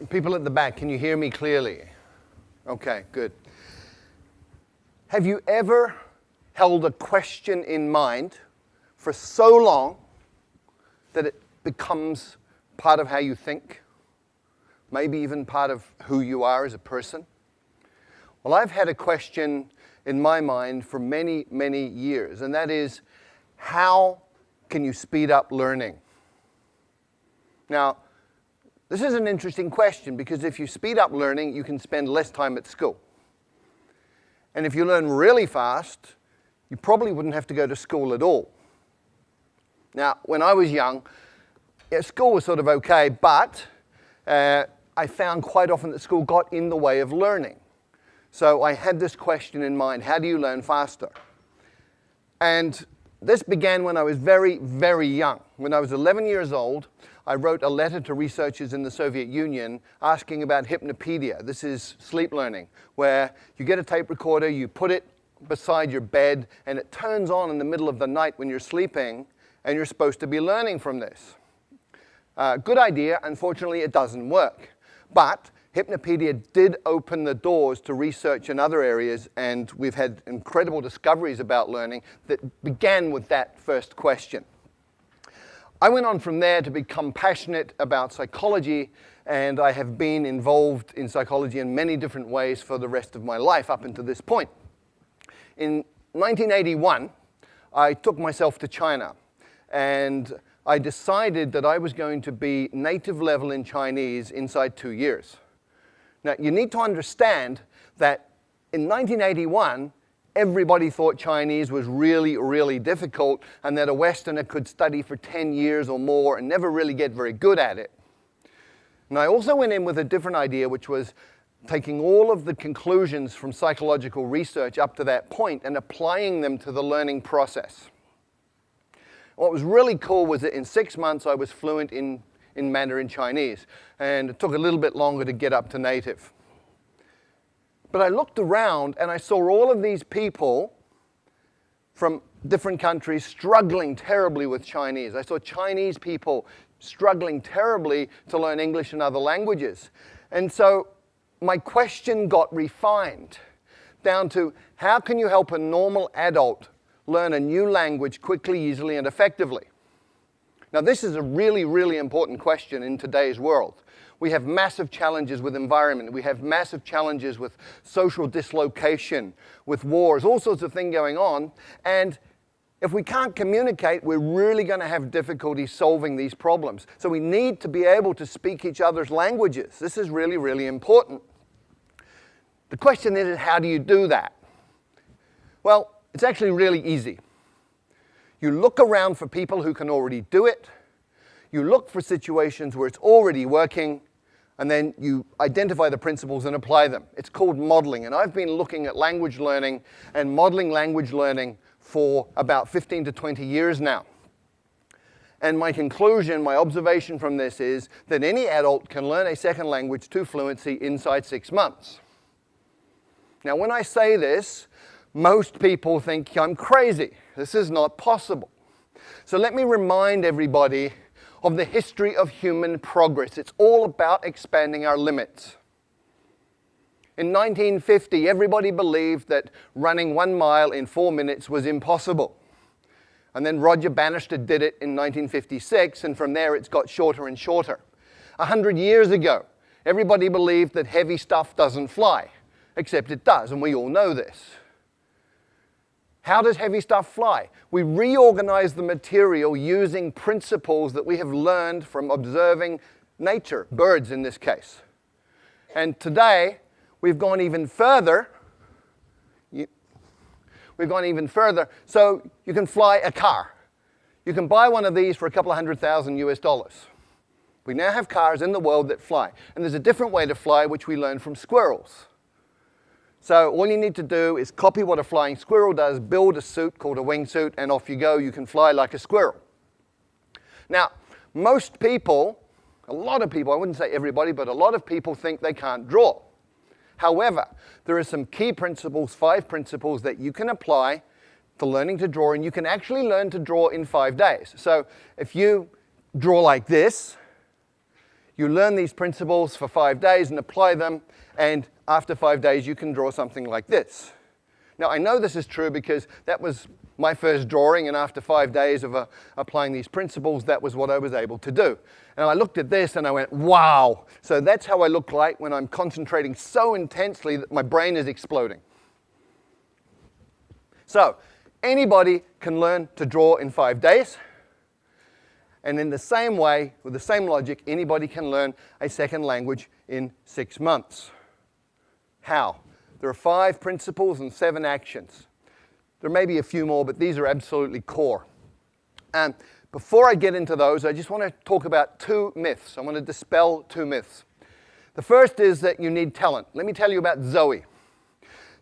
People at the back, can you hear me clearly? Okay, good. Have you ever held a question in mind for so long that it becomes part of how you think? Maybe even part of who you are as a person? Well, I've had a question in my mind for many, many years, and that is, how can you speed up learning? Now, this is an interesting question because if you speed up learning, you can spend less time at school. And if you learn really fast, you probably wouldn't have to go to school at all. Now, when I was young, school was sort of okay, but I found quite often that school got in the way of learning. So I had this question in mind, how do you learn faster? And this began when I was very, very young. When I was 11 years old, I wrote a letter to researchers in the Soviet Union asking about hypnopedia. This is sleep learning, where you get a tape recorder, you put it beside your bed, and it turns on in the middle of the night when you're sleeping, and you're supposed to be learning from this. Good idea. Unfortunately, it doesn't work. But hypnopedia did open the doors to research in other areas, and we've had incredible discoveries about learning that began with that first question. I went on from there to become passionate about psychology, and I have been involved in psychology in many different ways for the rest of my life up until this point. In 1981, I took myself to China, and I decided that I was going to be native level in Chinese inside 2 years. Now, you need to understand that in 1981, everybody thought Chinese was really, really difficult and that a Westerner could study for 10 years or more and never really get very good at it. And I also went in with a different idea, which was taking all of the conclusions from psychological research up to that point and applying them to the learning process. What was really cool was that in 6 months I was fluent in Mandarin Chinese, and it took a little bit longer to get up to native. But I looked around and I saw all of these people from different countries struggling terribly with Chinese. I saw Chinese people struggling terribly to learn English and other languages. And so my question got refined down to, how can you help a normal adult learn a new language quickly, easily, and effectively? Now, this is a really, really important question in today's world. We have massive challenges with environment. We have massive challenges with social dislocation, with wars, all sorts of things going on. And if we can't communicate, we're really going to have difficulty solving these problems. So we need to be able to speak each other's languages. This is really, really important. The question is, how do you do that? Well, it's actually really easy. You look around for people who can already do it. You look for situations where it's already working, and then you identify the principles and apply them. It's called modeling, and I've been looking at language learning and modeling language learning for about 15 to 20 years now. And my conclusion, my observation from this is that any adult can learn a second language to fluency inside 6 months. Now, when I say this, most people think I'm crazy. This is not possible. So let me remind everybody of the history of human progress. It's all about expanding our limits. In 1950, everybody believed that running 1 mile in 4 minutes was impossible. And then Roger Bannister did it in 1956, and from there it's got shorter and shorter. 100 years ago, everybody believed that heavy stuff doesn't fly, except it does, and we all know this. How does heavy stuff fly? We reorganize the material using principles that we have learned from observing nature, birds in this case. And today, we've gone even further. So you can fly a car. You can buy one of these for a couple of $100,000 US. We now have cars in the world that fly. And there's a different way to fly, which we learned from squirrels. So all you need to do is copy what a flying squirrel does, build a suit called a wingsuit, and off you go. You can fly like a squirrel. Now, most people, a lot of people, I wouldn't say everybody, but a lot of people think they can't draw. However, there are some key principles, 5 principles that you can apply to learning to draw, and you can actually learn to draw in 5 days. So if you draw like this, You learn these principles for 5 days and apply them, and after 5 days you can draw something like this. Now I know this is true because that was my first drawing, and after 5 days of applying these principles, that was what I was able to do. And I looked at this and I went, wow! So that's how I look like when I'm concentrating so intensely that my brain is exploding. So anybody can learn to draw in 5 days. And in the same way, with the same logic, anybody can learn a second language in 6 months. How? There are 5 principles and 7 actions. There may be a few more, but these are absolutely core. And before I get into those, I just want to talk about 2 myths. I want to dispel 2 myths. The first is that you need talent. Let me tell you about Zoe.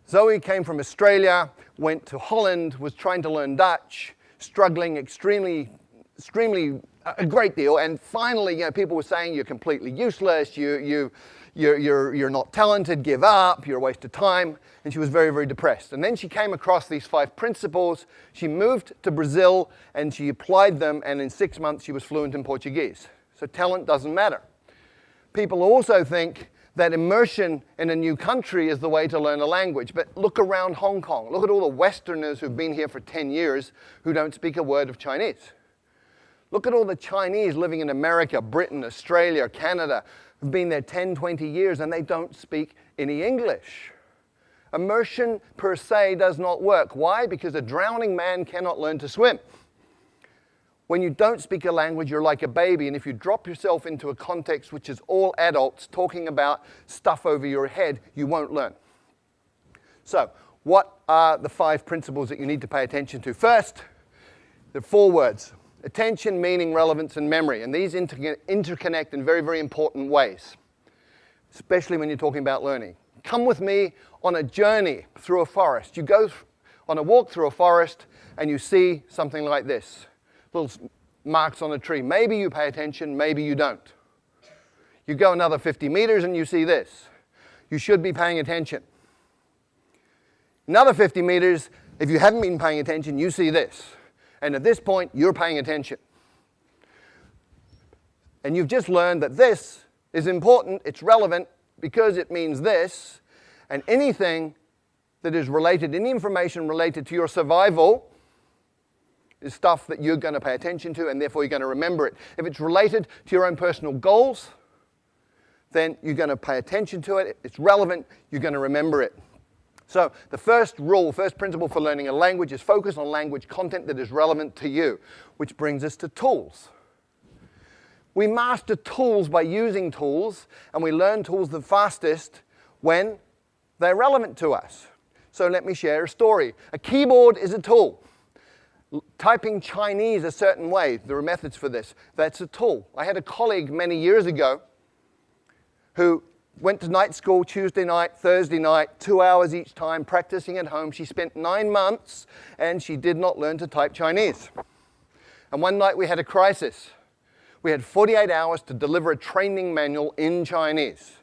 Zoe came from Australia, went to Holland, was trying to learn Dutch, struggling extremely a great deal, and finally, people were saying you're completely useless, you're not talented, give up, you're a waste of time, and she was very, very depressed. And then she came across these 5 principles, she moved to Brazil, and she applied them, and in 6 months she was fluent in Portuguese. So talent doesn't matter. People also think that immersion in a new country is the way to learn a language, but look around Hong Kong, look at all the Westerners who've been here for 10 years who don't speak a word of Chinese. Look at all the Chinese living in America, Britain, Australia, Canada, who've been there 10, 20 years, and they don't speak any English. Immersion per se does not work. Why? Because a drowning man cannot learn to swim. When you don't speak a language, you're like a baby, and if you drop yourself into a context which is all adults talking about stuff over your head, you won't learn. So, what are the 5 principles that you need to pay attention to? First, there are 4 words. Attention, meaning, relevance, and memory. And these interconnect in very, very important ways, especially when you're talking about learning. Come with me on a journey through a forest. You go on a walk through a forest and you see something like this. Little marks on a tree. Maybe you pay attention, maybe you don't. You go another 50 meters and you see this. You should be paying attention. Another 50 meters, if you haven't been paying attention, you see this. And at this point, you're paying attention. And you've just learned that this is important, it's relevant, because it means this, and anything that is related, any information related to your survival is stuff that you're going to pay attention to, and therefore you're going to remember it. If it's related to your own personal goals, then you're going to pay attention to it. If it's relevant, you're going to remember it. So the first rule, first principle for learning a language is focus on language content that is relevant to you, which brings us to tools. We master tools by using tools, and we learn tools the fastest when they're relevant to us. So let me share a story. A keyboard is a tool. Typing Chinese a certain way, there are methods for this, that's a tool. I had a colleague many years ago who went to night school Tuesday night, Thursday night, 2 hours each time, practicing at home. She spent 9 months, and she did not learn to type Chinese. And one night we had a crisis. We had 48 hours to deliver a training manual in Chinese.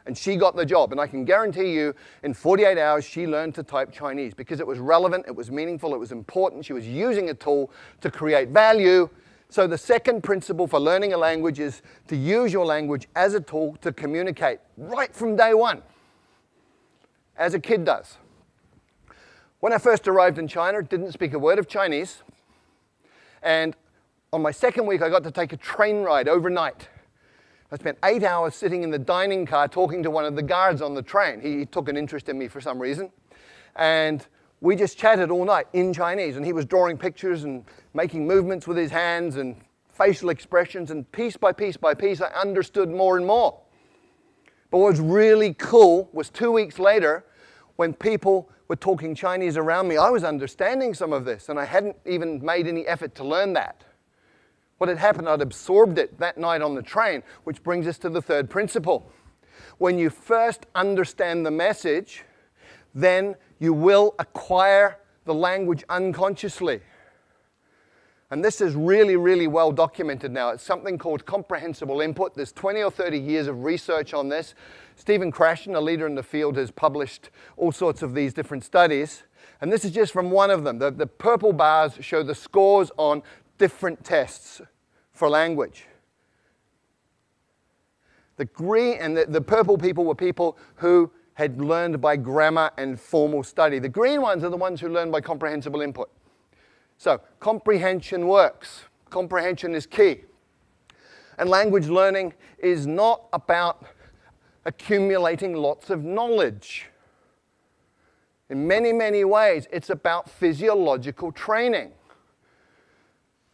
And she got the job. And I can guarantee you, in 48 hours, she learned to type Chinese because it was relevant, it was meaningful, it was important. She was using a tool to create value. So the second principle for learning a language is to use your language as a tool to communicate right from day one, as a kid does. When I first arrived in China, didn't speak a word of Chinese. And on my second week, I got to take a train ride overnight. I spent 8 hours sitting in the dining car talking to one of the guards on the train. He took an interest in me for some reason. And we just chatted all night in Chinese, and he was drawing pictures and making movements with his hands and facial expressions, and piece by piece by piece, I understood more and more. But what was really cool was 2 weeks later, when people were talking Chinese around me, I was understanding some of this, and I hadn't even made any effort to learn that. What had happened, I'd absorbed it that night on the train, which brings us to the third principle. When you first understand the message, then you will acquire the language unconsciously. And this is really, really well documented now. It's something called comprehensible input. There's 20 or 30 years of research on this. Stephen Krashen, a leader in the field, has published all sorts of these different studies. And this is just from one of them. The purple bars show the scores on different tests for language. The green and the purple people were people who had learned by grammar and formal study. The green ones are the ones who learn by comprehensible input. So comprehension works. Comprehension is key. And language learning is not about accumulating lots of knowledge. In many, many ways, it's about physiological training.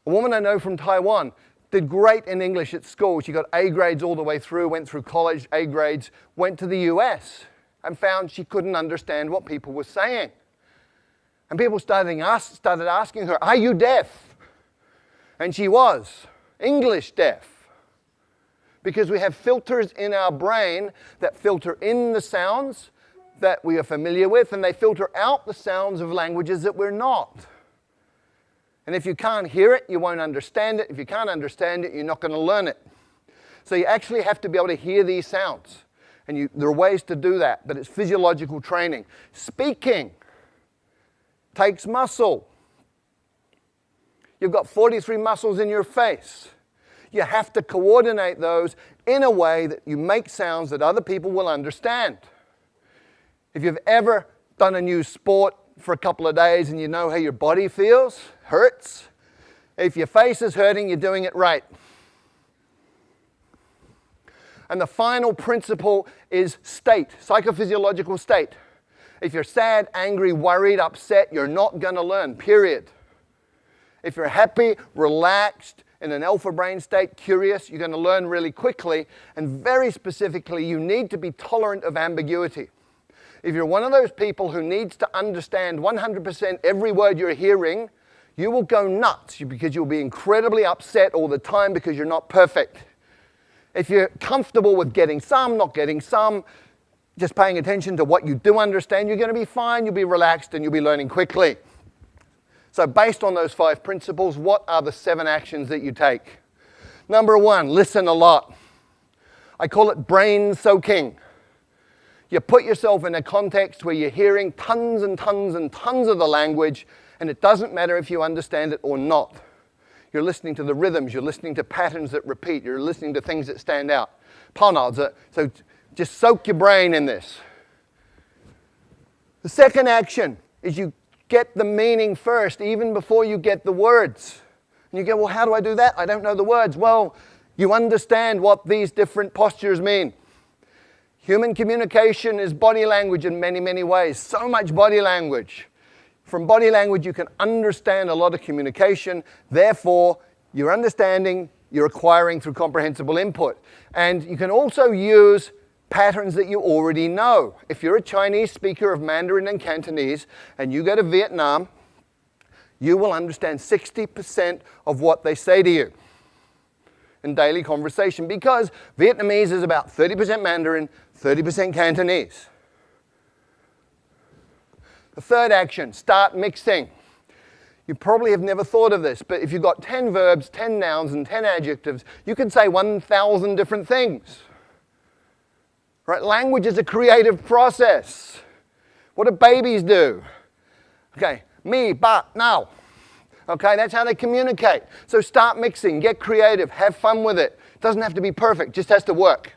A woman I know from Taiwan did great in English at school. She got A grades all the way through, went through college, A grades, went to the US and found she couldn't understand what people were saying. And people started asking her, "Are you deaf?" And she was English deaf. Because we have filters in our brain that filter in the sounds that we are familiar with, and they filter out the sounds of languages that we're not. And if you can't hear it, you won't understand it. If you can't understand it, you're not going to learn it. So you actually have to be able to hear these sounds. And there are ways to do that, but it's physiological training. Speaking takes muscle. You've got 43 muscles in your face. You have to coordinate those in a way that you make sounds that other people will understand. If you've ever done a new sport for a couple of days and you know how your body feels, hurts, if your face is hurting, you're doing it right. And the final principle is state, psychophysiological state. If you're sad, angry, worried, upset, you're not going to learn, period. If you're happy, relaxed, in an alpha brain state, curious, you're going to learn really quickly. And very specifically, you need to be tolerant of ambiguity. If you're one of those people who needs to understand 100% every word you're hearing, you will go nuts because you'll be incredibly upset all the time because you're not perfect. If you're comfortable with getting some, not getting some, just paying attention to what you do understand, you're going to be fine, you'll be relaxed, and you'll be learning quickly. So based on those 5 principles, what are the 7 actions that you take? Number 1, listen a lot. I call it brain soaking. You put yourself in a context where you're hearing tons and tons and tons of the language, and it doesn't matter if you understand it or not. You're listening to the rhythms, you're listening to patterns that repeat, you're listening to things that stand out. So just soak your brain in this. The second action is you get the meaning first, even before you get the words. And you go, well, how do I do that? I don't know the words. Well, you understand what these different postures mean. Human communication is body language in many, many ways. So much body language. From body language, you can understand a lot of communication. Therefore, you're understanding, you're acquiring through comprehensible input. And you can also use patterns that you already know. If you're a Chinese speaker of Mandarin and Cantonese and you go to Vietnam, you will understand 60% of what they say to you in daily conversation because Vietnamese is about 30% Mandarin, 30% Cantonese. The third action, start mixing. You probably have never thought of this, but if you've got 10 verbs, 10 nouns, and 10 adjectives, you can say 1,000 different things. Right? Language is a creative process. What do babies do? Okay, me, ba, now. Okay, that's how they communicate. So start mixing, get creative, have fun with it. It doesn't have to be perfect, just has to work.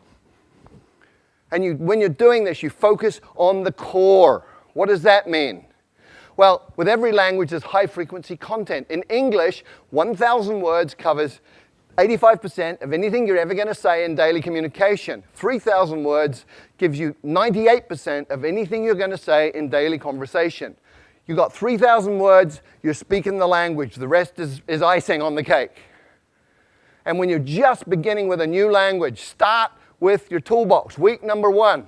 And when you're doing this, you focus on the core. What does that mean? Well, with every language, there's high-frequency content. In English, 1,000 words covers 85% of anything you're ever going to say in daily communication. 3,000 words gives you 98% of anything you're going to say in daily conversation. You've got 3,000 words, you're speaking the language. The rest is icing on the cake. And when you're just beginning with a new language, start with your toolbox. Week number 1.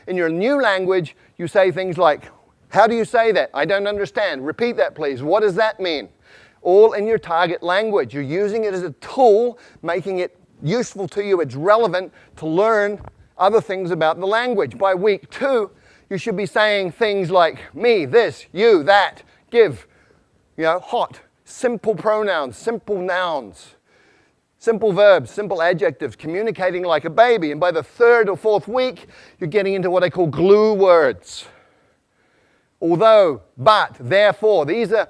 In your new language, you say things like, how do you say that? I don't understand. Repeat that, please. What does that mean? All in your target language. You're using it as a tool, making it useful to you. It's relevant to learn other things about the language. By week 2, you should be saying things like me, this, you, that, give, hot, simple pronouns, simple nouns, simple verbs, simple adjectives, communicating like a baby. And by the 3rd or 4th week, you're getting into what I call glue words. Although, but, therefore, these are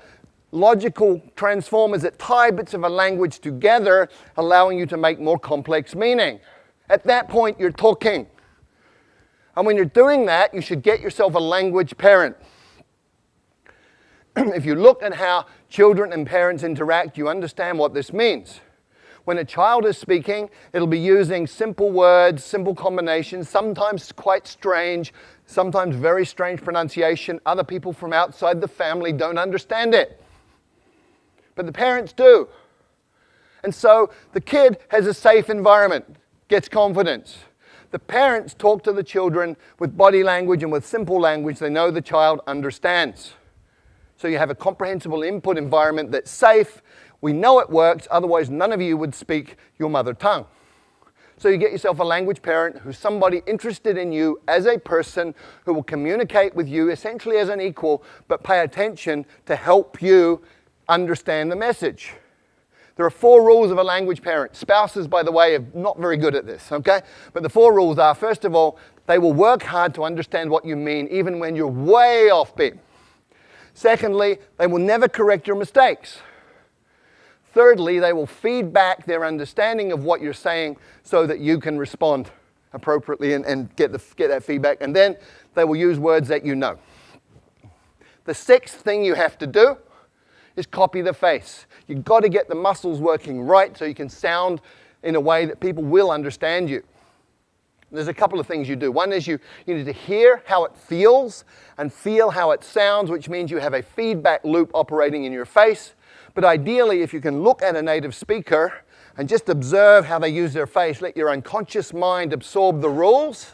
logical transformers that tie bits of a language together, allowing you to make more complex meaning. At that point, you're talking. And when you're doing that, you should get yourself a language parent. If you look at how children and parents interact, you understand what this means. When a child is speaking, it'll be using simple words, simple combinations, sometimes quite strange, sometimes very strange pronunciation. Other people from outside the family don't understand it. But the parents do. And so the kid has a safe environment, gets confidence. The parents talk to the children with body language and with simple language they know the child understands. So you have a comprehensible input environment that's safe. We know it works, otherwise none of you would speak your mother tongue. So you get yourself a language parent who's somebody interested in you as a person who will communicate with you essentially as an equal, but pay attention to help you understand the message. There are 4 rules of a language parent. Spouses, by the way, are not very good at this, okay? But the 4 rules are, first of all, they will work hard to understand what you mean, even when you're way off beat. Secondly, they will never correct your mistakes. Thirdly, they will feed back their understanding of what you're saying so that you can respond appropriately and get that feedback. And then they will use words that you know. The 6th thing you have to do is copy the face. You've got to get the muscles working right so you can sound in a way that people will understand you. There's a couple of things you do. One is you need to hear how it feels and feel how it sounds, which means you have a feedback loop operating in your face. But ideally, if you can look at a native speaker and just observe how they use their face, let your unconscious mind absorb the rules,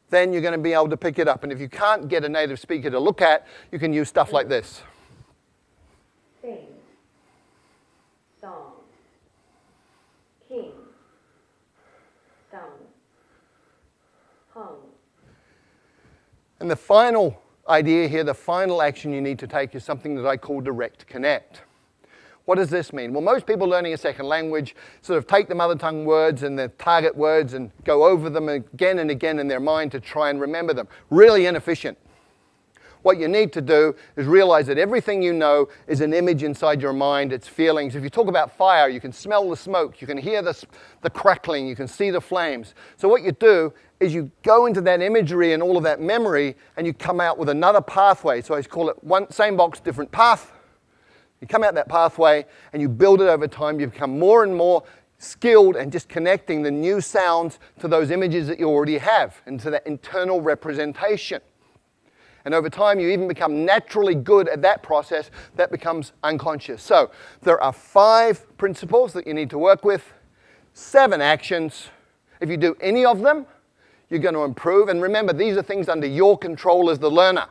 then you're going to be able to pick it up. And if you can't get a native speaker to look at, you can use stuff like this. Sing, song, king, sung, hung. And the final idea here, the final action you need to take is something that I call direct connect. What does this mean? Well, most people learning a second language sort of take the mother tongue words and the target words and go over them again and again in their mind to try and remember them. Really inefficient. What you need to do is realize that everything you know is an image inside your mind, it's feelings. If you talk about fire, you can smell the smoke, you can hear the crackling, you can see the flames. So what you do is you go into that imagery and all of that memory and you come out with another pathway. So I call it same box, different path. You come out that pathway and you build it over time. You become more and more skilled and just connecting the new sounds to those images that you already have and to that internal representation. And over time, you even become naturally good at that process that becomes unconscious. So there are 5 principles that you need to work with, 7 actions. If you do any of them, you're going to improve. And remember, these are things under your control as the learner.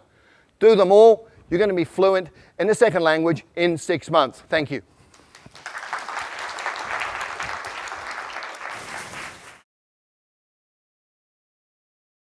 Do them all. You're going to be fluent in a second language in 6 months. Thank you.